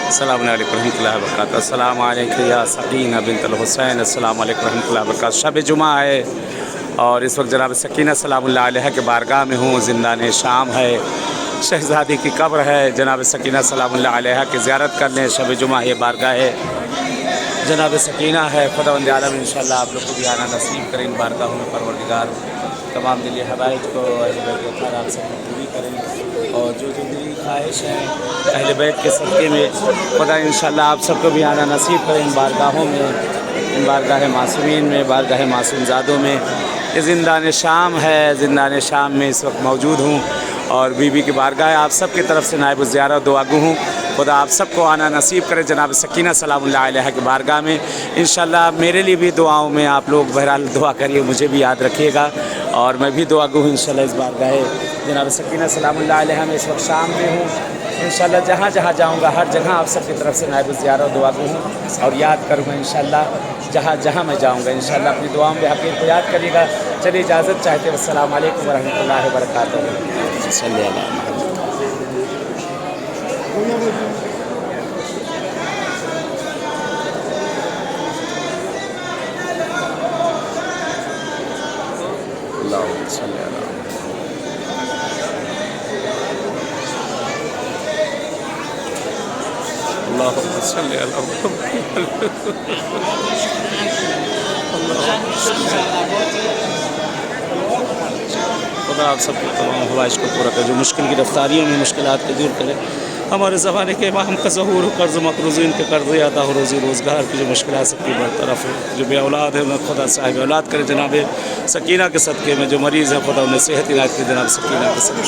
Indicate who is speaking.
Speaker 1: السلام علیکم ورحمۃ اللہ وبرکاتہ. السلام علیکم یا سکینہ بنت الحسین. السلام علیکم ورحمۃ اللہ وبرکاتہ. شب جمعہ ہے اور اس وقت جناب سکینہ سلام اللہ علیہ کے بارگاہ میں ہوں. زندان شام ہے, شہزادی کی قبر ہے. جناب سکینہ سلام اللہ علیہ کی زیارت کر لیں. شب جمعہ یہ بارگاہ ہے جناب سکینہ ہے. خداوند عالم انشاءاللہ آپ لوگ کو بھی آنا نصیب کریں ان بارگاہوں میں. پروردگار تمام دلی حوائج کو اہل بیت کے آپ سب کو پوری کریں, اور جو دلی خواہش ہے اہل بیت کے صدقے میں خدا انشاءاللہ آپ سب کو بھی آنا نصیب کریں ان بارگاہوں میں, ان بارگاہ معصومین میں, بارگاہ معصوم زادوں میں. یہ زندان شام ہے. زندان شام میں اس وقت موجود ہوں اور بی بی کی بارگاہ آپ سب کی طرف سے نائب الزیارت دعا گو ہوں. خدا آپ سب کو آنا نصیب کرے جناب سکینہ سلام اللہ علیہ کی بارگاہ میں. انشاءاللہ میرے لیے بھی دعاؤں میں آپ لوگ بہرحال دعا کریے, مجھے بھی یاد رکھیے گا, اور میں بھی دعا گو ہوں انشاءاللہ اس بارگاہ جناب سکینہ سلام اللہ علیہ میں اس وقت شام میں ہوں. انشاءاللہ جہاں جہاں جاؤں گا ہر جگہ آپ سب کی طرف سے نائب الزیارت دعا گو ہوں اور یاد کروں گا انشاءاللہ. جہاں جہاں میں جاؤں گا انشاءاللہ اپنی دعاؤں میں حقیق کو یاد کریے گا. چلیے اجازت چاہتے ہیں. السلام علیکم ورحمۃ اللہ وبرکاتہ. صلی اللہ علیہ وسلم. اللہم صلی اللہ علیہ اللہم صلی اللہ خدا آپ سب کے تمام حوائج کو پورا کرے, جو مشکل کی رفتاریوں میں مشکلات کو دور کرے. ہمارے زمانے کے امام کا ظہور, قرض مقروضین کے قرض ادا ہو, روزی روزگار کی جو مشکلات سب کی برطرف ہو. جو بے اولاد ہے انہیں خدا صاحب اولاد کرے جناب سکینہ کے صدقے میں. جو مریض ہے خدا انہیں صحت عنایت کرے جناب سکینہ کے صدقے.